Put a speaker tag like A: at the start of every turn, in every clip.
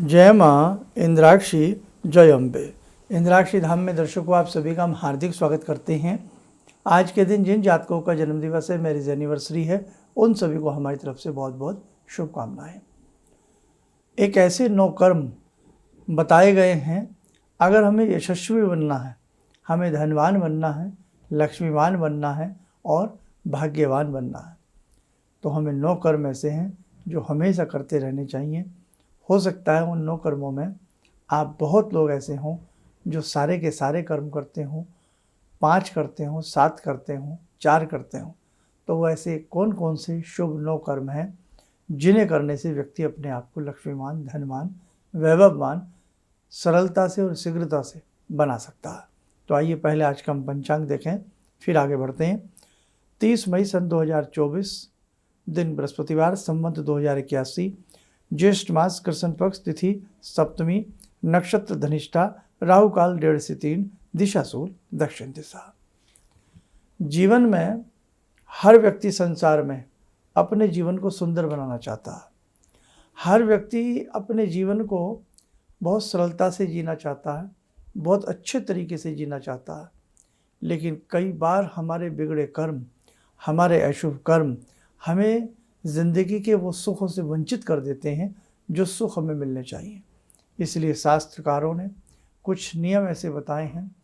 A: जय माँ इंद्राक्षी, जय अम्बे। इंद्राक्षी धाम में दर्शकों आप सभी का हम हार्दिक स्वागत करते हैं। आज के दिन जिन जातकों का जन्मदिवस है, मैरिज एनिवर्सरी है, उन सभी को हमारी तरफ से बहुत बहुत शुभकामनाएं। एक ऐसे 9 कर्म बताए गए हैं, अगर हमें यशस्वी बनना है, हमें धनवान बनना है, लक्ष्मीवान बनना है और भाग्यवान बनना है, तो हमें 9 कर्म ऐसे हैं जो हमेशा करते रहने चाहिए। हो सकता है उन 9 कर्मों में आप बहुत लोग ऐसे हों जो सारे के सारे कर्म करते हों, 5 करते हों, 7 करते हों, 4 करते हों। तो वो ऐसे कौन कौन से शुभ 9 कर्म हैं जिन्हें करने से व्यक्ति अपने आप को लक्ष्मीवान, धनवान, वैभववान सरलता से और शीघ्रता से बना सकता है। तो आइए पहले आज का हम पंचांग देखें, फिर आगे बढ़ते हैं। 30 मई सन 2024, दिन बृहस्पतिवार, संवत 2081, ज्येष्ठ मास, कृष्ण पक्ष, तिथि सप्तमी, नक्षत्र धनिष्ठा, राहु काल 1:30 से 3, दिशा सूल दक्षिण दिशा। जीवन में हर व्यक्ति संसार में अपने जीवन को सुंदर बनाना चाहता है। हर व्यक्ति अपने जीवन को बहुत सरलता से जीना चाहता है, बहुत अच्छे तरीके से जीना चाहता है। लेकिन कई बार हमारे बिगड़े कर्म, हमारे अशुभ कर्म हमें ज़िंदगी के वो सुखों से वंचित कर देते हैं जो सुख हमें मिलने चाहिए। इसलिए शास्त्रकारों ने कुछ नियम ऐसे बताए हैं।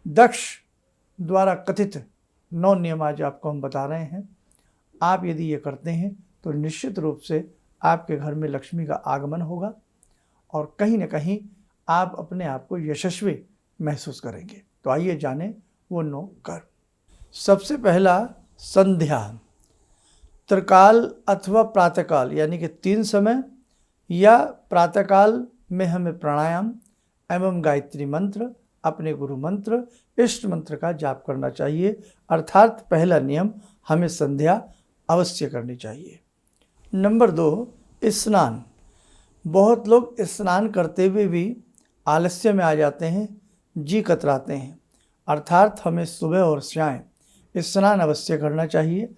A: दक्ष द्वारा कथित 9 नियम आज आपको हम बता रहे हैं। आप यदि ये करते हैं तो निश्चित रूप से आपके घर में लक्ष्मी का आगमन होगा और कहीं ना कहीं आप अपने आप को यशस्वी महसूस करेंगे। तो आइए जानें वो 9 कर्म। सबसे पहला, संध्या। त्रिकाल अथवा प्रातःकाल यानी कि 3 समय या प्रातःकाल में हमें प्राणायाम एवं गायत्री मंत्र, अपने गुरु मंत्र, इष्ट मंत्र का जाप करना चाहिए। अर्थात पहला नियम, हमें संध्या अवश्य करनी चाहिए। नंबर 2, स्नान। बहुत लोग स्नान करते हुए भी आलस्य में आ जाते हैं, जी कतराते हैं। अर्थात हमें सुबह और सायं स्नान अवश्य करना चाहिए।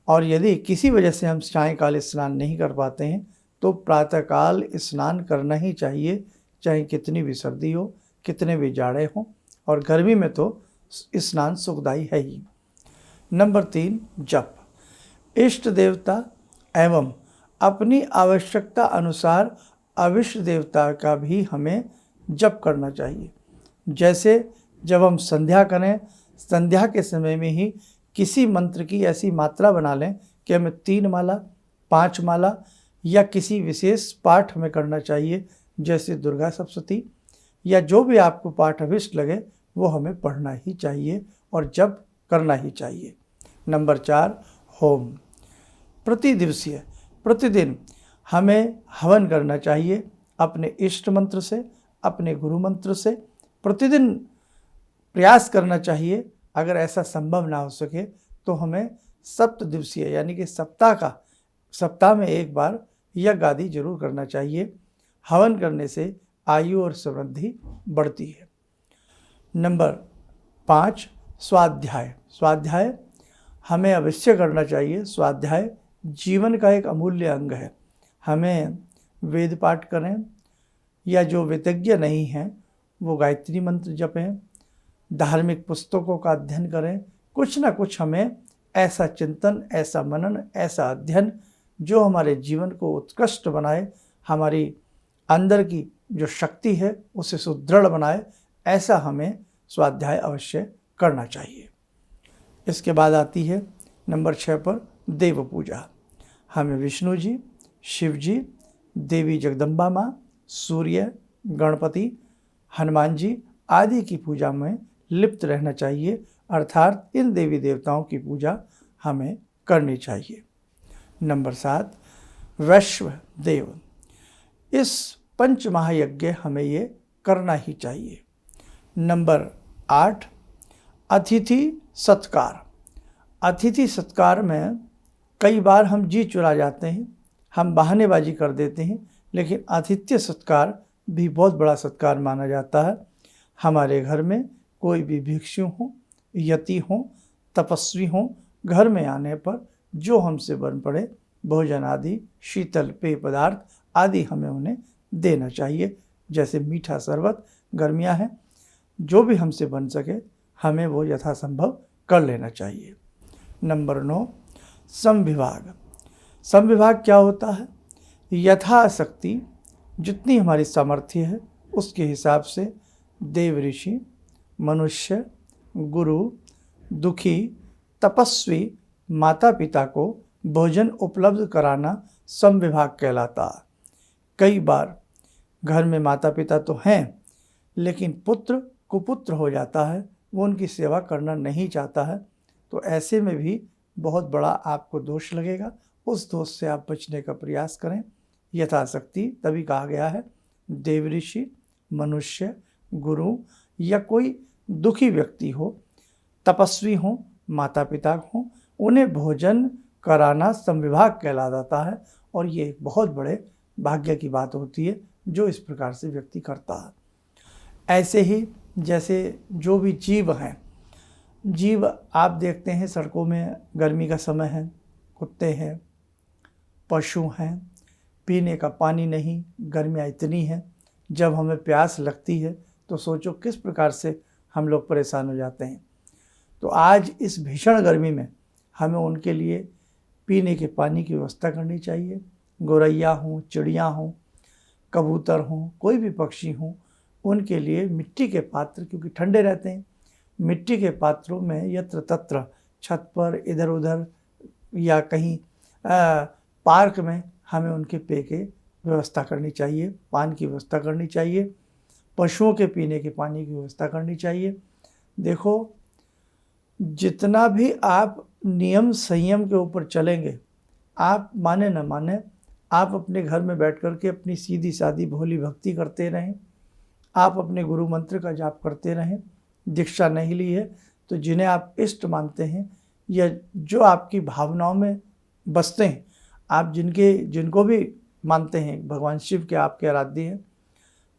A: और यदि किसी वजह से हम सायंकाल स्नान नहीं कर पाते हैं तो प्रातःकाल स्नान करना ही चाहिए, चाहे कितनी भी सर्दी हो, कितने भी जाड़े हों, और गर्मी में तो स्नान सुखदायी है ही। नंबर 3, जप। इष्ट देवता एवं अपनी आवश्यकता अनुसार अविष्ट देवता का भी हमें जप करना चाहिए। जैसे जब हम संध्या करें, संध्या के समय में ही किसी मंत्र की ऐसी मात्रा बना लें कि हमें 3 माला, 5 माला या किसी विशेष पाठ हमें करना चाहिए, जैसे दुर्गा सप्तशती या जो भी आपको पाठ अभिष्ट लगे वो हमें पढ़ना ही चाहिए और जप करना ही चाहिए। Number 4, home. प्रतिदिवसीय, प्रतिदिन हमें हवन करना चाहिए अपने इष्ट मंत्र से, अपने गुरु मंत्र से। प्रतिदिन प्रयास करना चाहिए। अगर ऐसा संभव ना हो सके तो हमें सप्तदिवसीय यानी कि सप्ताह में एक बार यज्ञ आदि जरूर करना चाहिए। हवन करने से आयु और समृद्धि बढ़ती है। नंबर 5, स्वाध्याय। स्वाध्याय हमें अवश्य करना चाहिए। स्वाध्याय जीवन का एक अमूल्य अंग है। हमें वेद पाठ करें या जो वितज्ञ नहीं हैं वो गायत्री मंत्र जपें, धार्मिक पुस्तकों का अध्ययन करें। कुछ ना कुछ हमें ऐसा चिंतन, ऐसा मनन, ऐसा अध्ययन जो हमारे जीवन को उत्कृष्ट बनाए, हमारी अंदर की जो शक्ति है उसे सुदृढ़ बनाए, ऐसा हमें स्वाध्याय अवश्य करना चाहिए। इसके बाद आती है नंबर 6 पर देव पूजा। हमें विष्णु जी, शिव जी, देवी जगदम्बा माँ, सूर्य, गणपति, हनुमान जी आदि की पूजा में लिप्त रहना चाहिए। अर्थात इन देवी देवताओं की पूजा हमें करनी चाहिए। नंबर 7, वैश्व देव। इस पंच महायज्ञ हमें ये करना ही चाहिए। नंबर 8, अतिथि सत्कार। अतिथि सत्कार में कई बार हम जी चुरा जाते हैं, हम बहानेबाजी कर देते हैं, लेकिन आतिथ्य सत्कार भी बहुत बड़ा सत्कार माना जाता है। हमारे घर में कोई भी भिक्षु हो, यति हो, तपस्वी हो, घर में आने पर जो हमसे बन पड़े भोजन आदि, शीतल पेय पदार्थ आदि हमें उन्हें देना चाहिए। जैसे मीठा शरबत, गर्मियाँ हैं, जो भी हमसे बन सके हमें वो यथासंभव कर लेना चाहिए। नंबर 9, समविभाग। समविभाग क्या होता है? यथाशक्ति जितनी हमारी सामर्थ्य है उसके हिसाब से देव ऋषि, मनुष्य, गुरु, दुखी, तपस्वी, माता पिता को भोजन उपलब्ध कराना समविभाग कहलाता है। कई बार घर में माता पिता तो हैं लेकिन पुत्र कुपुत्र हो जाता है, वो उनकी सेवा करना नहीं चाहता है, तो ऐसे में भी बहुत बड़ा आपको दोष लगेगा। उस दोष से आप बचने का प्रयास करें। यथाशक्ति तभी कहा गया है देव ऋषि, मनुष्य, गुरु या कोई दुखी व्यक्ति हो, तपस्वी हो, माता पिता हो, उन्हें भोजन कराना समविभाग कहला जाता है। और ये एक बहुत बड़े भाग्य की बात होती है जो इस प्रकार से व्यक्ति करता है। ऐसे ही जैसे जो भी जीव हैं, जीव आप देखते हैं सड़कों में, गर्मी का समय है, कुत्ते हैं, पशु हैं, पीने का पानी नहीं, गर्मियाँ इतनी हैं, जब हमें प्यास लगती है तो सोचो किस प्रकार से हम लोग परेशान हो जाते हैं। तो आज इस भीषण गर्मी में हमें उनके लिए पीने के पानी की व्यवस्था करनी चाहिए। गौरैया हों, चिड़िया हों, कबूतर हों, कोई भी पक्षी हों, उनके लिए मिट्टी के पात्र, क्योंकि ठंडे रहते हैं, मिट्टी के पात्रों में यत्र तत्र छत पर, इधर उधर या कहीं पार्क में हमें उनके पेय की व्यवस्था करनी चाहिए, पान की व्यवस्था करनी चाहिए, पशुओं के पीने के पानी की व्यवस्था करनी चाहिए। देखो, जितना भी आप नियम संयम के ऊपर चलेंगे, आप माने न माने, आप अपने घर में बैठ कर के अपनी सीधी सादी भोली भक्ति करते रहें, आप अपने गुरु मंत्र का जाप करते रहें। दीक्षा नहीं ली है तो जिन्हें आप इष्ट मानते हैं या जो आपकी भावनाओं में बसते हैं, आप जिनको भी मानते हैं, भगवान शिव के आपके आराध्य हैं,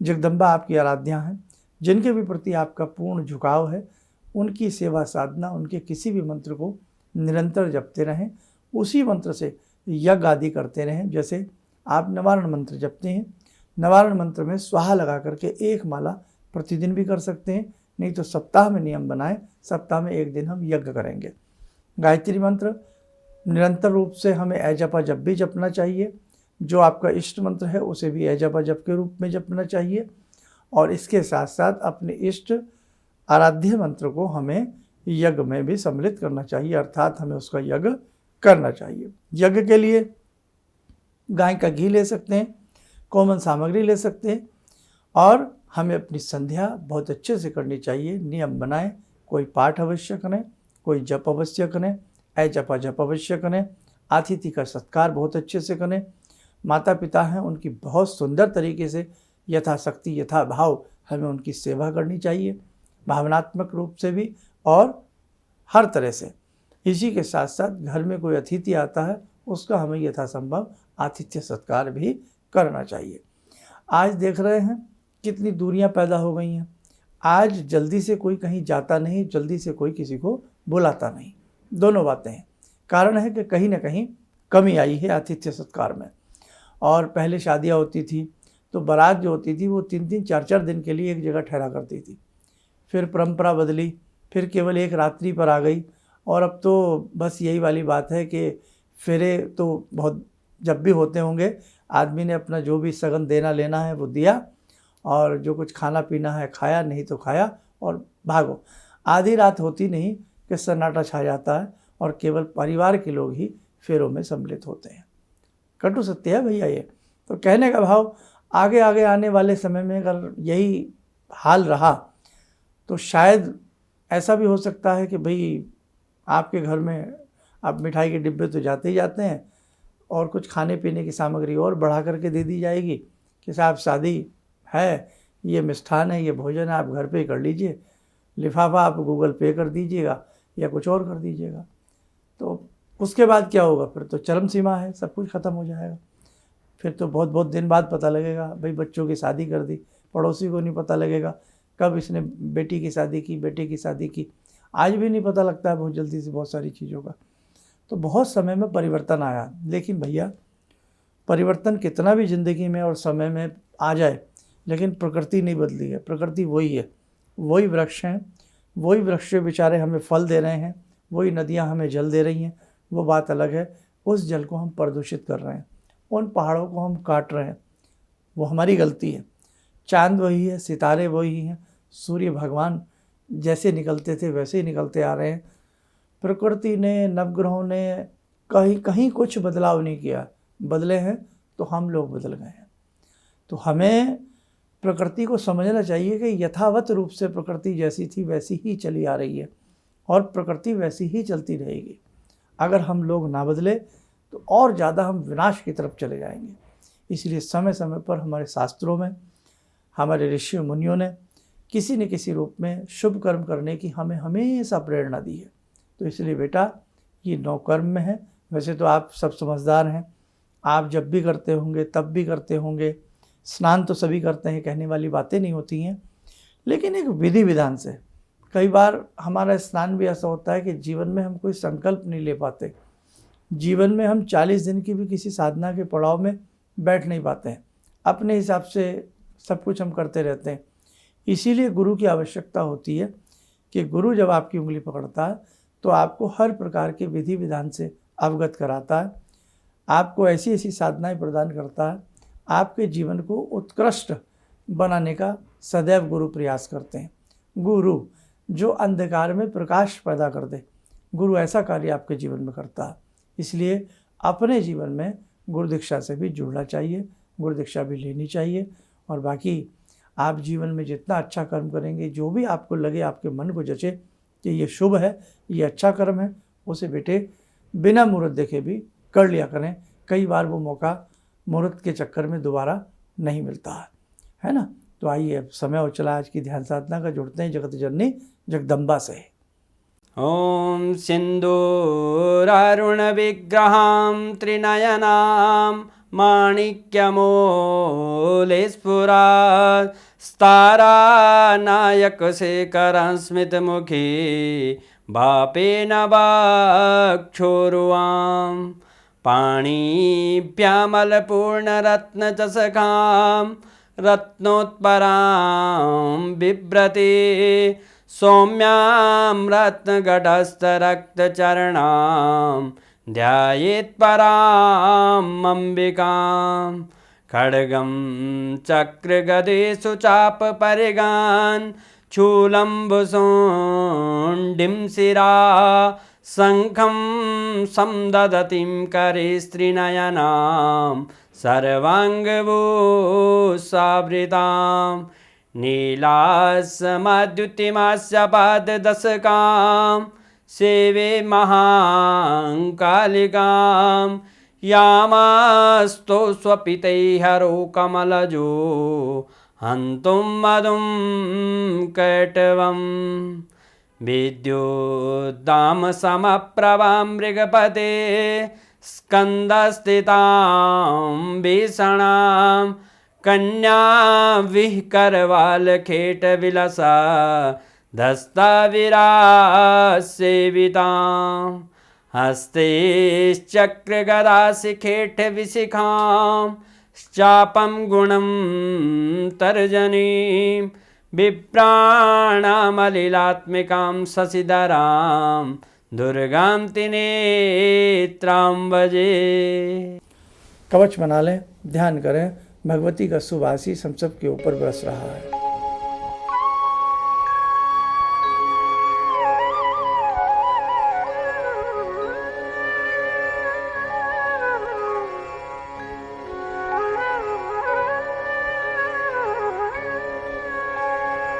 A: जगदम्बा आपकी आराध्या हैं, जिनके भी प्रति आपका पूर्ण झुकाव है, उनकी सेवा साधना, उनके किसी भी मंत्र को निरंतर जपते रहें, उसी मंत्र से यज्ञ आदि करते रहें। जैसे आप निवारण मंत्र जपते हैं, निवारण मंत्र में स्वाहा लगा करके एक माला प्रतिदिन भी कर सकते हैं, नहीं तो सप्ताह में नियम बनाएं, सप्ताह में एक दिन हम यज्ञ करेंगे। गायत्री मंत्र निरंतर रूप से हमें ऐजपा जप भी जपना चाहिए। जो आपका इष्ट मंत्र है उसे भी ऐजपा जप के रूप में जपना चाहिए। और इसके साथ साथ अपने इष्ट आराध्य मंत्र को हमें यज्ञ में भी सम्मिलित करना चाहिए, अर्थात हमें उसका यज्ञ करना चाहिए। यज्ञ के लिए गाय का घी ले सकते हैं, कॉमन सामग्री ले सकते हैं, और हमें अपनी संध्या बहुत अच्छे से करनी चाहिए। नियम बनाएं, कोई पाठ अवश्य करें, कोई जप अवश्य करें, ऐजपा जप अवश्य करें, अतिथि का सत्कार बहुत अच्छे से करें। माता पिता हैं, उनकी बहुत सुंदर तरीके से यथाशक्ति यथा भाव हमें उनकी सेवा करनी चाहिए, भावनात्मक रूप से भी और हर तरह से। इसी के साथ साथ घर में कोई अतिथि आता है उसका हमें यथासंभव आतिथ्य सत्कार भी करना चाहिए। आज देख रहे हैं कितनी दूरियां पैदा हो गई हैं। आज जल्दी से कोई कहीं जाता नहीं, जल्दी से कोई किसी को बुलाता नहीं, दोनों बातें हैं। कारण है कि कहीं ना कहीं कमी आई है आतिथ्य सत्कार में। और पहले शादियां होती थी तो बारात जो होती थी वो 3-3, 4-4 दिन के लिए एक जगह ठहरा करती थी, फिर परंपरा बदली, फिर केवल एक रात्रि पर आ गई, और अब तो बस यही वाली बात है कि फेरे तो बहुत जब भी होते होंगे, आदमी ने अपना जो भी सगन देना लेना है वो दिया, और जो कुछ खाना पीना है खाया, नहीं तो खाया और भागो। आधी रात होती नहीं कि सन्नाटा छा जाता है और केवल परिवार के लोग ही फेरों में सम्मिलित होते हैं। कटु सत्य है भैया ये। तो कहने का भाव, आगे आगे आने वाले समय में अगर यही हाल रहा तो शायद ऐसा भी हो सकता है कि भाई आपके घर में आप मिठाई के डिब्बे तो जाते ही जाते हैं, और कुछ खाने पीने की सामग्री और बढ़ा करके दे दी जाएगी कि साहब शादी है, ये मिष्ठान है, ये भोजन है, आप घर पे कर लीजिए, लिफाफा आप गूगल पे कर दीजिएगा या कुछ और कर दीजिएगा। तो उसके बाद क्या होगा? फिर तो चरम सीमा है, सब कुछ ख़त्म हो जाएगा। फिर तो बहुत बहुत दिन बाद पता लगेगा भाई बच्चों की शादी कर दी, पड़ोसी को नहीं पता लगेगा कब इसने बेटी की शादी की, बेटे की शादी की। आज भी नहीं पता लगता है बहुत जल्दी से बहुत सारी चीज़ों का। तो बहुत समय में परिवर्तन आया, लेकिन भैया परिवर्तन कितना भी ज़िंदगी में और समय में आ जाए, लेकिन प्रकृति नहीं बदली है, प्रकृति वही है, वही वृक्ष हैं, वही वृक्ष बेचारे हमें फल दे रहे हैं, वही नदियाँ हमें जल दे रही हैं। वो बात अलग है, उस जल को हम प्रदूषित कर रहे हैं, उन पहाड़ों को हम काट रहे हैं, वो हमारी गलती है। चांद वही है, सितारे वही हैं, सूर्य भगवान जैसे निकलते थे वैसे ही निकलते आ रहे हैं। प्रकृति ने, नवग्रहों ने कहीं कुछ बदलाव नहीं किया, बदले हैं तो हम लोग बदल गए हैं। तो हमें प्रकृति को समझना चाहिए कि यथावत रूप से प्रकृति जैसी थी वैसी ही चली आ रही है और प्रकृति वैसी ही चलती रहेगी। अगर हम लोग ना बदले तो और ज़्यादा हम विनाश की तरफ चले जाएंगे। इसलिए समय समय पर हमारे शास्त्रों में, हमारे ऋषि मुनियों ने किसी न किसी रूप में शुभ कर्म करने की हमें हमेशा प्रेरणा दी है। तो इसलिए बेटा, ये 9 कर्म में है। वैसे तो आप सब समझदार हैं, आप जब भी करते होंगे तब भी करते होंगे, स्नान तो सभी करते हैं, कहने वाली बातें नहीं होती हैं, लेकिन एक विधि विधान से। कई बार हमारा स्नान भी ऐसा होता है कि जीवन में हम कोई संकल्प नहीं ले पाते, जीवन में हम 40 दिन की भी किसी साधना के पड़ाव में बैठ नहीं पाते हैं, अपने हिसाब से सब कुछ हम करते रहते हैं। इसीलिए गुरु की आवश्यकता होती है कि गुरु जब आपकी उंगली पकड़ता है तो आपको हर प्रकार के विधि विधान से अवगत कराता है, आपको ऐसी ऐसी साधनाएं प्रदान करता है, आपके जीवन को उत्कृष्ट बनाने का सदैव गुरु प्रयास करते हैं। गुरु जो अंधकार में प्रकाश पैदा कर दे, गुरु ऐसा कार्य आपके जीवन में करता है। इसलिए अपने जीवन में गुरु दीक्षा से भी जुड़ना चाहिए, गुरु दीक्षा भी लेनी चाहिए। और बाकी आप जीवन में जितना अच्छा कर्म करेंगे, जो भी आपको लगे, आपके मन को जचे कि ये शुभ है, ये अच्छा कर्म है, उसे बेटे बिना मुहूर्त देखे भी कर लिया करें। कई बार वो मौका मुहूर्त के चक्कर में दोबारा नहीं मिलता है ना। तो आइए, अब समय हो चला आज की ध्यान साधना का। जुड़ते हैं जगत जननी जगदम्बा से।
B: ॐ सिन्दूरारुण विग्रहां त्रिनयनां माणिक्यमूले स्फुरात् स्तारानायकशेखरं स्मितमुखी भापेन वाक्षोरुवां पाणिभ्यामलपूर्णरत्नचषकां रत्नोत्परां बिभ्रति सौम्यां रत्नघटस्थरक्तचरणां ध्यायेत् पराम् अम्बिकां खड्गं चक्रगदेषु चापपरिगान् शूलम्बुशोण्डिं शिरा शङ्खं समदधतीं करे स्त्रीनयनां सर्वाङ्गभूषावृतां नीलासमद्युतिमास्य पाददशकां सेवे महाकालिकां यामास्तो स्वपितैहरो कमलजो हन्तुं मधुं कैटवं विद्युद्दामसमप्रभां मृगपते स्कन्दस्थितां भीषणां कन्या विहकरवालखेटविलसा धस्ताविरासेवितां हस्तैश्चक्रगदाशिखेटविशिखां चापं गुणं तर्जनीं विप्राणामलिलात्मिकां शशिधरां दुर्गां त्रिनेत्रां भजे।
A: कवच बना लें, ध्यान करें, भगवती का शुभ आशीष हम सब के ऊपर बरस रहा है।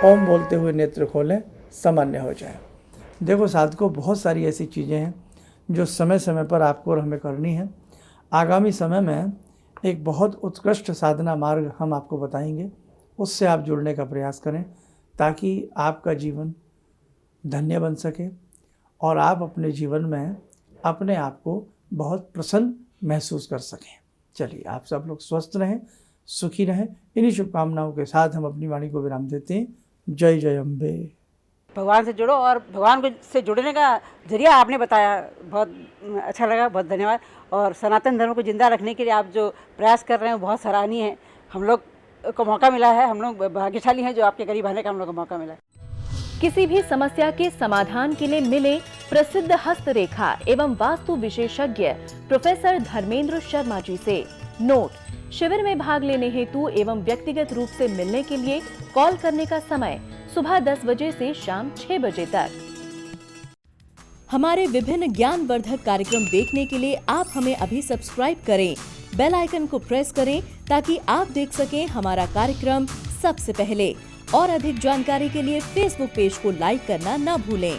A: ओम बोलते हुए नेत्र खोलें, सामान्य हो जाए। देखो साधकों, बहुत सारी ऐसी चीज़ें हैं जो समय समय पर आपको और हमें करनी है। आगामी समय में एक बहुत उत्कृष्ट साधना मार्ग हम आपको बताएंगे, उससे आप जुड़ने का प्रयास करें ताकि आपका जीवन धन्य बन सके और आप अपने जीवन में अपने आप को बहुत प्रसन्न महसूस कर सकें। चलिए, आप सब लोग स्वस्थ रहें, सुखी रहें। इन्हीं शुभकामनाओं के साथ हम अपनी वाणी को विराम देते हैं। जय जय अम्बे।
C: भगवान से जुड़ो, और भगवान से जुड़ने का जरिया आपने बताया, बहुत अच्छा लगा, बहुत धन्यवाद। और सनातन धर्म को जिंदा रखने के लिए आप जो प्रयास कर रहे हैं वो बहुत सराहनीय है। हम लोग को मौका मिला है। हम लोग भाग्यशाली हैं जो आपके करीब आने का हम लोग को मौका मिला है।
D: किसी भी समस्या के समाधान के लिए मिले प्रसिद्ध हस्तरेखा एवं वास्तु विशेषज्ञ प्रोफेसर धर्मेंद्र शर्मा जी से। नोट: शिविर में भाग लेने हेतु एवं व्यक्तिगत रूप से मिलने के लिए कॉल करने का समय सुबह 10 बजे से शाम 6 बजे तक। हमारे विभिन्न ज्ञानवर्धक कार्यक्रम देखने के लिए आप हमें अभी सब्सक्राइब करें, बेल आइकन को प्रेस करें ताकि आप देख सकें हमारा कार्यक्रम सबसे पहले। और अधिक जानकारी के लिए फेसबुक पेज को लाइक करना न भूलें।